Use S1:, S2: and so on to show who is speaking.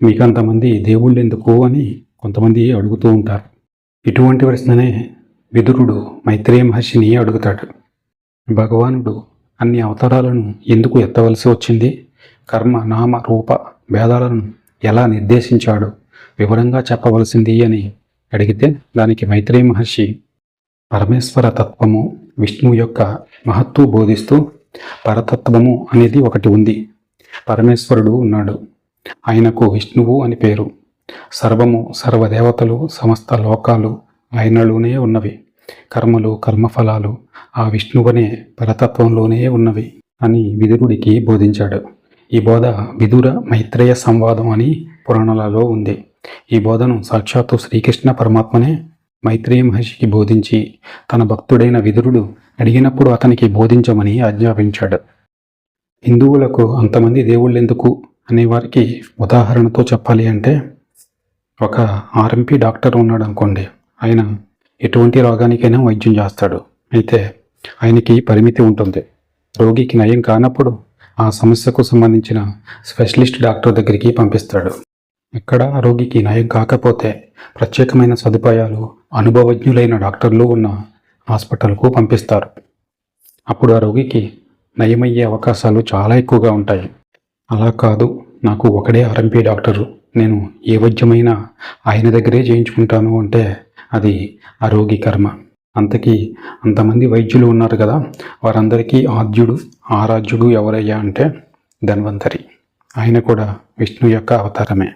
S1: మీకు అంతమంది దేవుళ్ళు ఎందుకు అని కొంతమంది అడుగుతూ ఉంటారు. ఇటువంటి ప్రశ్ననే విదురుడు మైత్రేయ మహర్షిని అడుగుతాడు. భగవానుడు అన్ని అవతారాలను ఎందుకు ఎత్తవలసి వచ్చింది, కర్మ నామ రూప భేదాలను ఎలా నిర్దేశించాడు వివరంగా చెప్పవలసింది అని అడిగితే దానికి మైత్రేయ మహర్షి పరమేశ్వర తత్వము, విష్ణువు యొక్క మహత్తు బోధిస్తూ పరతత్వము అనేది ఒకటి ఉంది. పరమేశ్వరుడు ఉన్నాడు, ఆయనకు విష్ణువు అని పేరు. సర్వము, సర్వదేవతలు, సమస్త లోకాలు ఆయనలోనే ఉన్నవి. కర్మలు, కర్మఫలాలు ఆ విష్ణువనే పరతత్వంలోనే ఉన్నవి అని విదురుడికి బోధించాడు. ఈ బోధ విదుర మైత్రేయ సంవాదం అని పురాణాలలో ఉంది. ఈ బోధను సాక్షాత్తు శ్రీకృష్ణ పరమాత్మనే మైత్రేయ మహర్షికి బోధించి తన భక్తుడైన విదురుడు అడిగినప్పుడు అతనికి బోధించమని ఆజ్ఞాపించాడు. హిందువులకు అంతమంది దేవుళ్ళెందుకు అనేవారికి ఉదాహరణతో చెప్పాలి అంటే, ఒక ఆర్ఎంపీ డాక్టర్ ఉన్నాడు అనుకోండి. ఆయన ఎటువంటి రోగానికైనా వైద్యం చేస్తాడు. అయితే ఆయనకి పరిమితి ఉంటుంది. రోగికి నయం కానప్పుడు ఆ సమస్యకు సంబంధించిన స్పెషలిస్ట్ డాక్టర్ దగ్గరికి పంపిస్తాడు. ఎక్కడ రోగికి నయం కాకపోతే ప్రత్యేకమైన సదుపాయాలు, అనుభవజ్ఞులైన డాక్టర్లు ఉన్న హాస్పిటల్కు పంపిస్తారు. అప్పుడు ఆ రోగికి నయమయ్యే అవకాశాలు చాలా ఎక్కువగా ఉంటాయి. అలా కాదు, నాకు ఒకడే ఆర్ఎంపీ డాక్టరు, నేను ఏ వైద్యమైనా ఆయన దగ్గరే చేయించుకుంటాను అంటే అది ఆ రోగి కర్మ. అంతమంది వైద్యులు ఉన్నారు కదా, వారందరికీ ఆరాధ్యుడు ఎవరయ్యా అంటే ధన్వంతరి. ఆయన కూడా విష్ణు యొక్క అవతారమే.